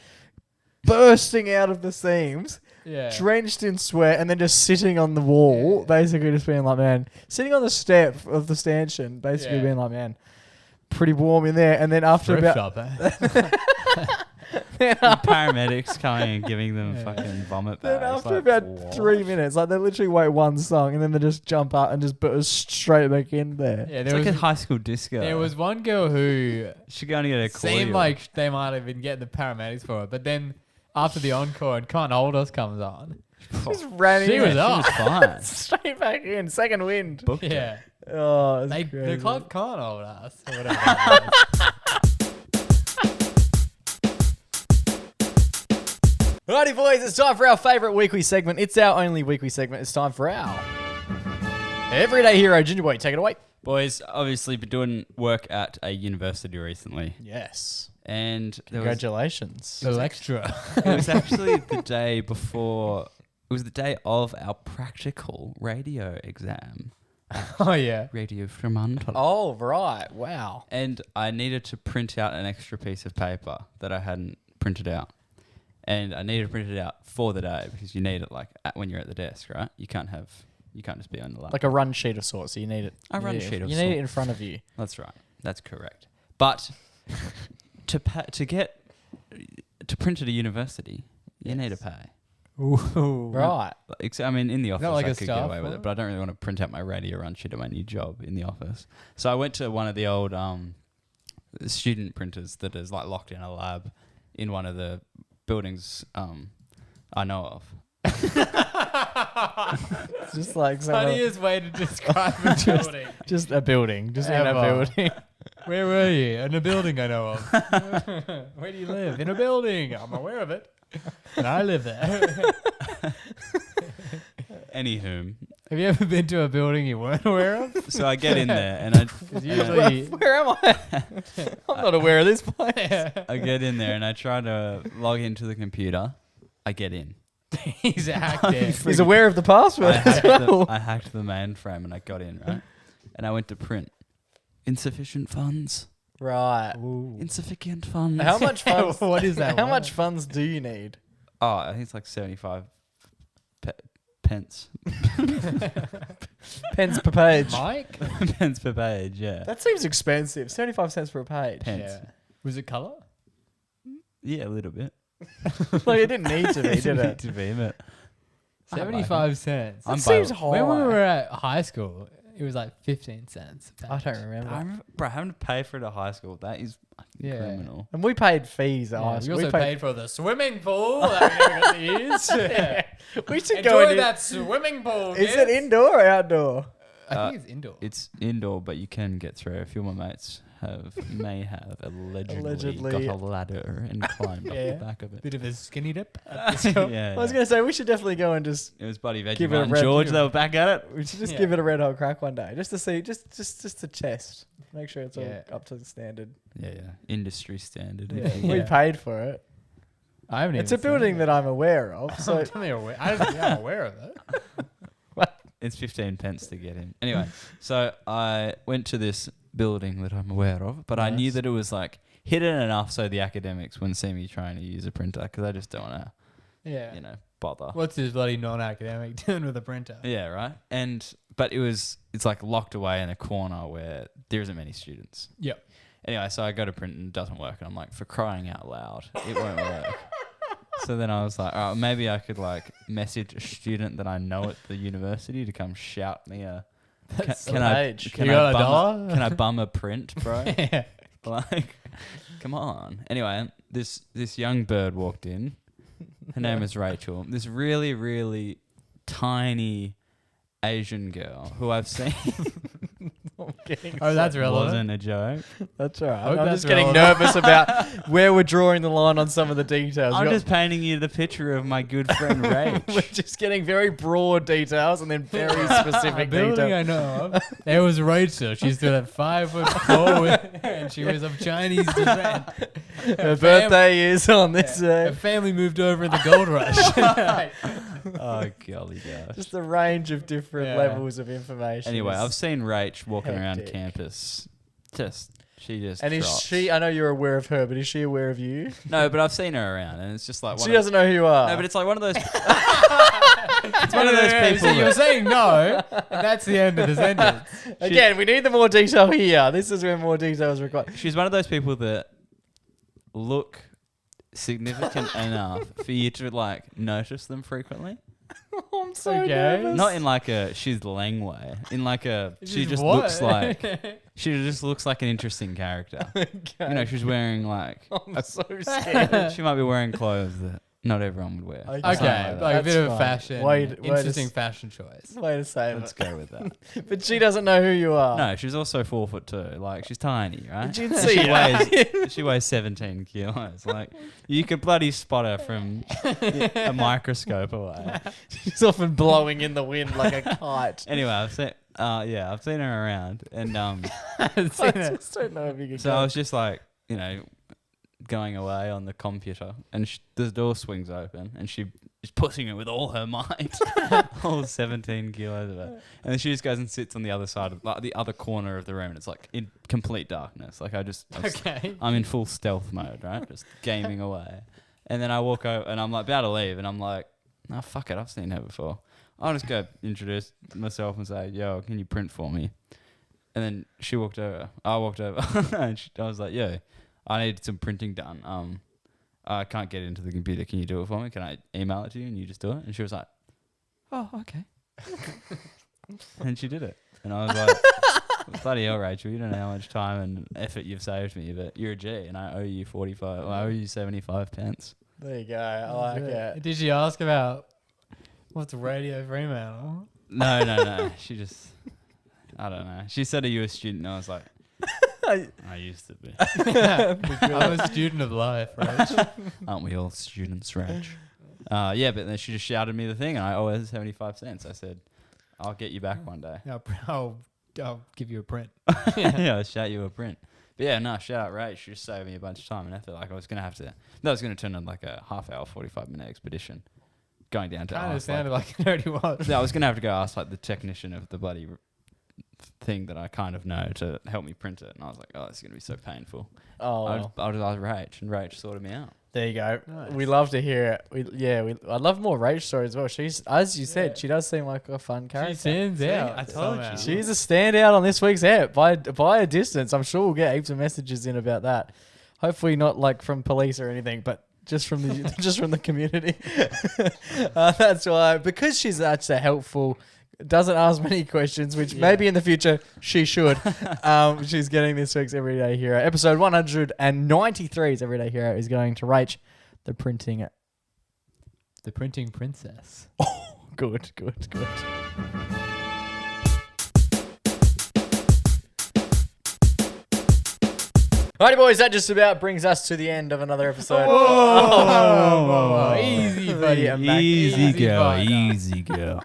bursting out of the seams, Yeah. drenched in sweat, and then just sitting on the wall, basically just being like, man, sitting on the step of the stanchion, basically Yeah. being like, man, pretty warm in there. And then after Thrift about shop, eh? paramedics coming and giving them Yeah. fucking vomit then bags. after like, about what? 3 minutes, like they literally wait one song, and then they just jump up and just burst straight back in there. Yeah, It's there like a was high school disco. there was one girl who She going to get a cordial. seemed like they might have been getting the paramedics for it, but then after the encore and Can't Hold Us comes on. Just ran She in. was off. Fine. Straight back in. Second wind. Booked it. Yeah. Oh, The crazy. club can't hold us. Or whatever that was. Alrighty, boys, it's time for our favourite weekly segment. It's our only weekly segment. It's time for our Everyday Hero. Ginger Boy, take it away. Boys, obviously been doing work at a university recently. Yes. And Congratulations. Little extra. it was actually the day before, it was the day of our practical radio exam. Oh, yeah. Radio Fremantle. Oh, right. Wow. And I needed to print out an extra piece of paper that I hadn't printed out. And I needed to print it out for the day because you need it when you're at the desk, right? You can't just be on the lap. Like a run sheet of sorts. So you need it. A run sheet of You need it in front of you. That's right. That's correct. But to print at a university, you need to pay. Ooh. Right. I mean, in the office, like I a could get staff away with one? it, but I don't really want to print out my radio run sheet at my new job in the office. So I went to one of the old student printers that is like locked in a lab in one of the buildings I know of. It's just like Funniest way to describe a building. just a building. Just in a Ever. building. Where were you? In a building I know of. Where do you live? In a building. I'm aware of it. And I live there. Anywho, Have you ever been to a building you weren't aware of? so I get in there and I 'Cause usually... Where am I? I'm not aware of this place. I get in there and I try to log into the computer. I get in. He's active. He's aware of the password as well. I hacked the mainframe and I got in, right? And I went to print. Insufficient funds. Right. Insufficient funds. How much funds? What is that How word? much funds do you need? Oh, I think it's like 75 pence. Pence per page. Mike? Pence per page, yeah. That seems expensive. 75 cents per page. Pence. Yeah. Was it colour? Yeah, a little bit. Like it didn't need to be, did it? To be, but 75 cents. I'm That seems by- high. When we were at high school, it was like 15 cents. a I page. don't remember. I remember, bro, having to pay for it at high school, that is fucking Yeah. criminal. And we paid fees at Yeah, high we school. also paid for the swimming pool that we never got to use. We should go Enjoy in. that swimming pool. Is it kids. indoor or outdoor? I think it's indoor. It's indoor, but you can get through. A few of my mates may have allegedly got a ladder and climbed up Yeah. the back of it. Bit of a skinny dip. Yeah, I was going to say, we should definitely go and just, it was Buddy Veggie Give it a and red- George. They were back at it. we should just Yeah. give it a red hot crack one day. Just to see, just to test. Make sure it's Yeah. all up to the standard. Yeah, industry standard. Yeah. We paid for it. I haven't It's a building that I'm aware of. So I'm totally aware. I'm aware of it. It's 15 pence to get in. Anyway, so I went to this building that I'm aware of, but I knew Nice. that it was like hidden enough so the academics wouldn't see me trying to use a printer because I just don't want to, Yeah. bother. What's this bloody non-academic doing with a printer? Yeah, right. But it's like locked away in a corner where there isn't many students. Yep. Anyway, so I go to print and it doesn't work, and I'm like, for crying out loud, it won't work. So then I was like, all right, maybe I could like message a student that I know at the university to come shout me a. Can I page. can You I got a bum dollar? can I bum a print, bro? Yeah. Like, come on. Anyway, this young bird walked in. Her name is Rachel. This really, really tiny Asian girl who I've seen. I'm getting Oh, that's so- relevant. Wasn't a joke. That's all right. Hope I'm that's just getting relevant. nervous about where we're drawing the line on some of the details. I'm We got- just painting you the picture of my good friend Rach. we're just getting very broad details and then very A specific building details. I know of. There was Rachel. She's still at 5'4", and she was of Chinese descent. Her birthday is on this Her day. family moved over in the gold rush. Oh, golly gosh. Just a range of different Yeah. levels of information. Anyway, It's- I've seen Rach walking around hectic. campus. She just and is drops. she? I know you're aware of her, but is she aware of you? No, but I've seen her around, and it's just like one She of, doesn't know who you are. No, but it's like one of those. It's one of those people. So you're that- saying no, and that's the end of the sentence. Again, we need the more detail here. This is where more detail is required. She's one of those people that look significant enough for you to like notice them frequently. I'm so Okay. nervous. Not in like a she's Lang way. In like a she just what? looks like she just looks like an interesting character. Okay. You know, she's wearing like I'm so scared. she might be wearing clothes that not everyone would wear. Okay. Okay, Something like a bit of a fine. fashion, interesting fashion choice. Way to say Let's go with that. But she doesn't know who you are. No, she's also 4'2". Like, she's tiny, right? You'd see She weighs 17 kilos. Like, you could bloody spot her from a microscope away. She's often blowing in the wind like a kite. Anyway, I've seen her around, and I just don't know if you can. so I was just like, going away on the computer, and the door swings open, and she is pushing it with all her might, all 17 kilos of it, and then she just goes and sits on the other side of the other corner of the room, and it's like in complete darkness. Like I'm in full stealth mode, right, just gaming away, and then I walk over, and I'm like about to leave, and I'm like, oh fuck it, I've seen her before. I'll just go introduce myself and say, yo, can you print for me? And then she walked over. I walked over, and I was like, yo, I need some printing done. I can't get into the computer. Can you do it for me? Can I email it to you and you just do it? And she was like, oh, okay. And she did it. And I was like, bloody hell, Rachel, you don't know how much time and effort you've saved me, but you're a G, and I owe you 45. Well, I owe you 75 pence. There you go. I like it. Did she ask about what's a radio Fremantle? No. She just, I don't know. She said, are you a student? And I was like, I used to be. I'm a student of life, right? Aren't we all students, Rach? Yeah, but then she just shouted me the thing, and I owe her 75 cents. I said, I'll get you back one day. I'll give you a print. Yeah, I'll shout you a print. But yeah, no, shout out Rach. She just saved me a bunch of time and effort. Like, I was going to have to, that was going to turn into like a half-hour, 45-minute expedition. Going down to Kind of sounded like it already was. Yeah, I was going to have to go ask like the technician of the bloody thing that I kind of know to help me print it, and I was like, oh, this is gonna be so painful. I'll just ask Rach, and Rach sorted me out. There you go. Nice. We love to hear it. I love more Rach stories as well. She's, as you said, she does seem like a fun character. She stands out. I told you. She's a standout on this week's app by a distance. I'm sure we'll get heaps of messages in about that. Hopefully not like from police or anything, but just from the just from the community. That's why, because she's such a helpful. Doesn't ask many questions, which maybe in the future she should. She's getting this week's Everyday Hero. Episode 193's Everyday Hero is going to Rach, the printing princess. Oh, good. Alrighty, boys, that just about brings us to the end of another episode. Whoa. Easy, buddy. Easy girl.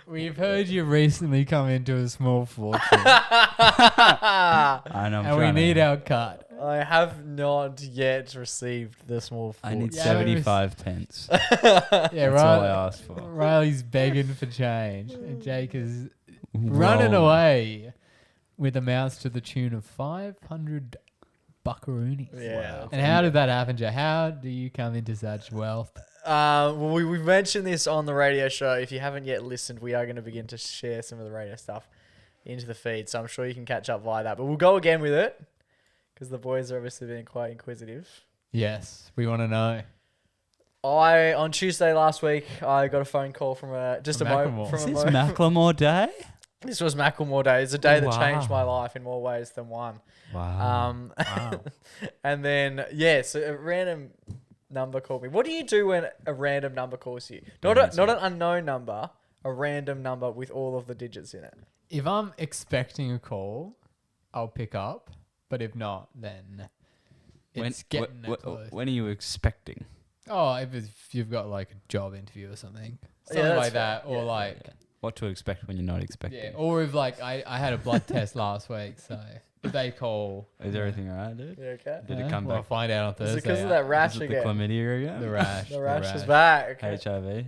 We've heard you recently come into a small fortune. I know. And we need our cut. I have not yet received the small fortune. I need 75 pence. Yeah, That's all I asked for. Riley's begging for change, and Jake is running away with amounts to the tune of 500 buckaroonies. Yeah. Wow. And how did that happen, Jake? How do you come into such wealth? Well, we mentioned this on the radio show. If you haven't yet listened, we are going to begin to share some of the radio stuff into the feed. So I'm sure you can catch up via that. But we'll go again with it because the boys are obviously being quite inquisitive. Yes, we want to know. On Tuesday last week, I got a phone call from Macklemore. Is this Macklemore Day? This was Macklemore Day. It's a day that Wow. changed my life in more ways than one. Wow. And then, so a random number called me. What do you do when a random number calls you? Not an unknown number, a random number with all of the digits in it. If I'm expecting a call, I'll pick up. But if not, then it's getting close. When are you expecting? Oh, if you've got like a job interview or something. Something that's like that. fair. Or like... What to expect when you're not expecting? Yeah, or if like I had a blood test last week, so if they call... Is everything alright, dude? You okay? Did it come I'll back? find out on Is Thursday. it because of that rash Is it the again? chlamydia again? The rash. The rash is back. HIV?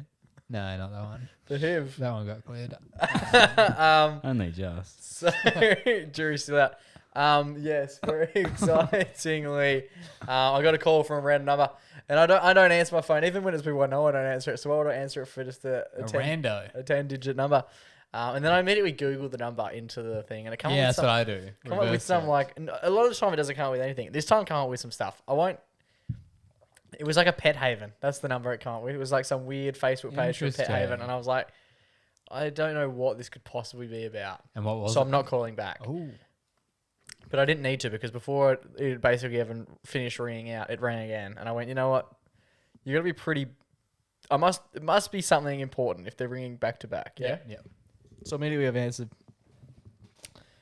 No, not that one. The HIV. That one got cleared. Only just. So, jury's still out. Yes, very excitingly, I got a call from a random number, and I don't answer my phone even when it's people I know. I don't answer it. So why would I answer it for just a rando, a 10-digit number? And then I immediately Googled the number into the thing, and it comes. Yeah, with that's what I do. Come up with some a lot of the time it doesn't come up with anything. This time come up with some stuff. It was like a pet haven. That's the number it came up with. It was like some weird Facebook page for a pet haven, and I was like, I don't know what this could possibly be about. And what was so it? I'm not calling back. Oh. But I didn't need to because before it basically even finished ringing out, it rang again. And I went, you know what? you got to be pretty. It must be something important if they're ringing back to back. Yeah. Yeah. So immediately I've answered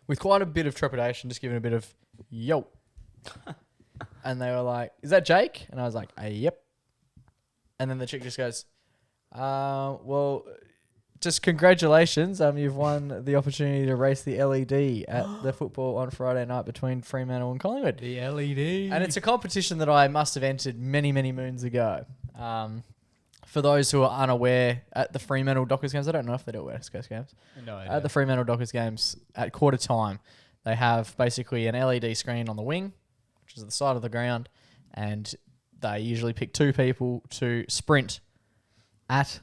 with quite a bit of trepidation, just giving a bit of yo. And they were like, "Is that Jake?" And I was like, "Yep." And then the chick just goes, "Well, just congratulations. You've won the opportunity to race the LED at the football on Friday night between Fremantle and Collingwood." The LED. And it's a competition that I must have entered many, many moons ago. For those who are unaware, at the Fremantle Dockers games, I don't know if they do it West Coast games. No idea. At the Fremantle Dockers games, at quarter time, they have basically an LED screen on the wing, which is at the side of the ground, and they usually pick 2 people to sprint at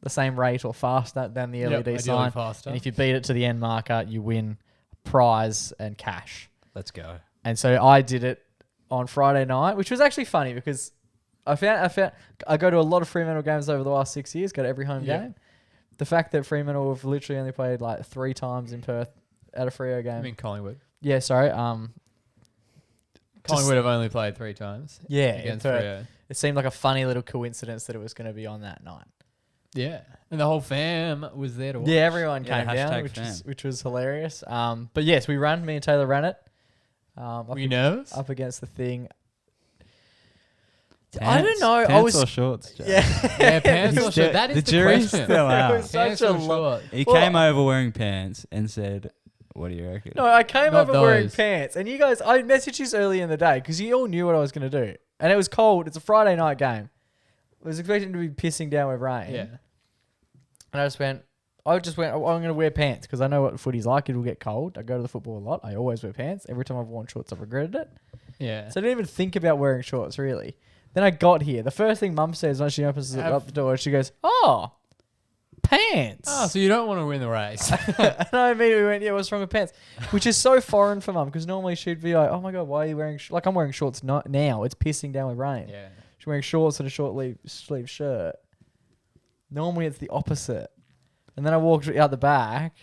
the same rate or faster than the LED sign. Faster. And if you beat it to the end marker, you win a prize and cash. Let's go. And so I did it on Friday night, which was actually funny because I go to a lot of Fremantle games over the last 6 years, go to every home game. The fact that Fremantle have literally only played like 3 times in Perth at a Freo game. I mean Collingwood. Yeah, sorry. Collingwood have only played 3 times. Yeah, Against Perth. Freo. It seemed like a funny little coincidence that it was going to be on that night. Yeah. And the whole fam was there to watch. Yeah, everyone came down, #fam. which was hilarious. But yes, me and Taylor ran it. Were you nervous? Up against the thing. I don't know. Pants or shorts, Jack? Yeah, pants or shorts. That is the jury's question. still It out. was such Pants a or shorts? He Well, came over wearing pants and said, "What do you reckon?" No, I came Not over wearing those. pants, and you guys, I messaged you early in the day because you all knew what I was going to do, and it was cold. It's a Friday night game. I was expecting to be pissing down with rain. Yeah. And I just went, I'm going to wear pants because I know what footy's like. It will get cold. I go to the football a lot. I always wear pants. Every time I've worn shorts, I've regretted it. Yeah. So I didn't even think about wearing shorts, really. Then I got here. The first thing Mum says when she opens up the door, she goes, "Oh, pants." Oh, so you don't want to win the race. And I immediately went, "Yeah, what's wrong with pants?" Which is so foreign for Mum because normally she'd be like, "Oh my God, why are you wearing..." Like I'm wearing shorts now. It's pissing down with rain. Yeah. She's wearing shorts and a short sleeve shirt. Normally it's the opposite. And then I walked out the back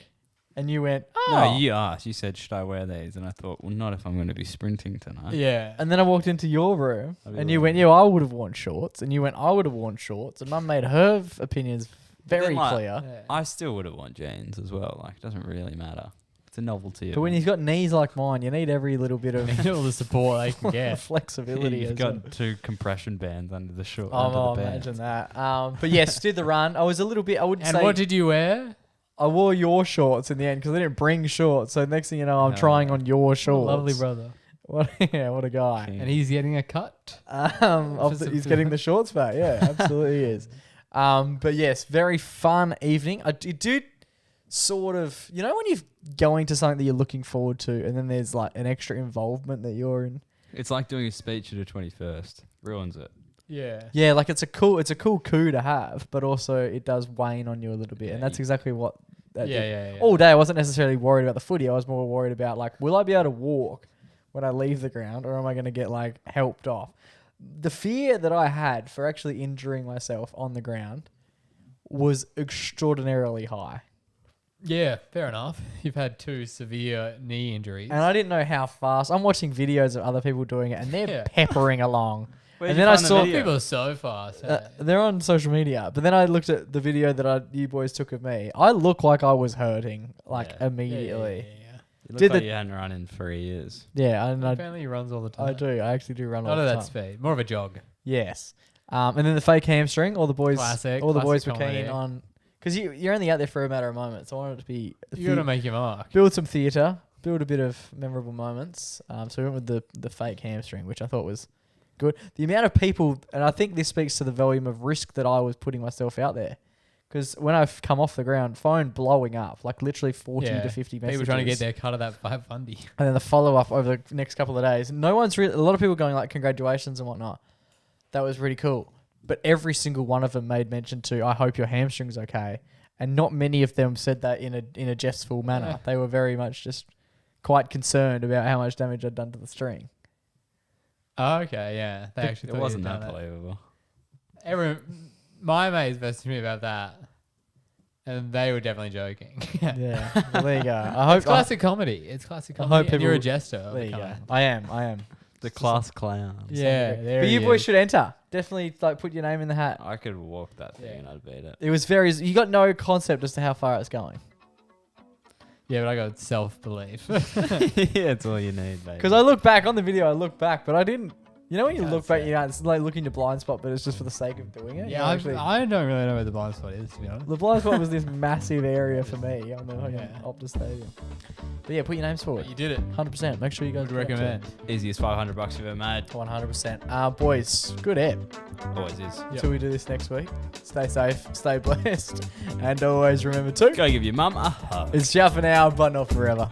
and you went, "Oh." No, you asked. You said, "Should I wear these?" And I thought, well, not if I'm going to be sprinting tonight. Yeah. And then I walked into your room I'll be and you wearing- went, "Yeah, I would have worn shorts." And you went, "I would have worn shorts." And Mum made her opinions very then, like, clear. Yeah. I still would have worn jeans as well. Like, it doesn't really matter. It's a novelty. But when you've got knees like mine, you need every little bit of Need all the support they can get. flexibility. you've as got well. 2 compression bands under the short. Oh, under the imagine pants. that. But yes, did the run. I was a little bit, I wouldn't And say. what did you wear? I wore your shorts in the end because I didn't bring shorts. So next thing you know, I'm No. trying on your shorts. Lovely brother. What a guy. King. And he's getting a cut. He's getting the shorts back. Yeah, absolutely is. But yes, very fun evening. It did sort of, you know, when you're going to something that you're looking forward to, and then there's like an extra involvement that you're in. It's like doing a speech at a 21st. Ruins it. Yeah. Yeah, like it's a cool coup to have, but also it does wane on you a little bit, Yeah, and that's exactly what. That did. Yeah. All day, I wasn't necessarily worried about the footy. I was more worried about like, will I be able to walk when I leave the ground, or am I going to get like helped off? The fear that I had for actually injuring myself on the ground was extraordinarily high. Yeah, fair enough. You've had 2 severe knee injuries. And I didn't know how fast. I'm watching videos of other people doing it, and they're Yeah. peppering along. Where'd And you then I find the saw video? People are so fast. They're on social media. But then I looked at the video that you boys took of me. I look like I was hurting, like Yeah. immediately. Yeah. You look Did like the- you hadn't run in 3 years. Yeah, and Apparently he runs all the time. I do. I actually do run all Not the at time. that speed. More of a jog. Yes. And then the fake hamstring. All the boys Classic were keen comedy. on, because you're only out there for a matter of moments. So I wanted it to be You got to make your mark. build some theatre, build a bit of memorable moments. So we went with the fake hamstring, which I thought was good. The amount of people, and I think this speaks to the volume of risk that I was putting myself out there. Because when I've come off the ground, phone blowing up, like literally 40 to 50 messages. People trying to get their cut of that 5 fundy. And then the follow-up over the next couple of days. No one's really... A lot of people going like, congratulations and whatnot. That was really cool. But every single one of them made mention to, I hope your hamstring's okay. And not many of them said that in a jestful manner. Yeah. They were very much just quite concerned about how much damage I'd done to the string. Oh, okay, yeah. They actually It thought wasn't you'd that done believable. My mates messaged me about that. And they were definitely joking. Yeah. Well, there you go. I hope... It's classic comedy. It's classic I comedy. hope And you're a people- jester. of There the you go. kind. I am. The class clown. Yeah, there But he you boys is. should enter. Definitely like put your name in the hat. I could walk that thing and I'd beat it. It was very. You got no concept as to how far it's going. Yeah, but I got self-belief. Yeah, it's all you need, baby. Because I look back on the video, I look back, but I didn't. You know when you Can't look back, see you know, it's like looking your blind spot, but it's just for the sake of doing it. You yeah, know, actually, I don't really know where the blind spot is, to be honest. the blind spot was this massive area for me on the Yeah. Optus Stadium. But yeah, put your names forward. But you did it. 100%. Make sure you guys Would recommend. Easiest $500 you've ever made. 100%. Boys, good app. Always is. Yep. Until we do this next week. Stay safe, stay blessed, and always remember to. Go give your mum a hug. It's ciao for now, but not forever.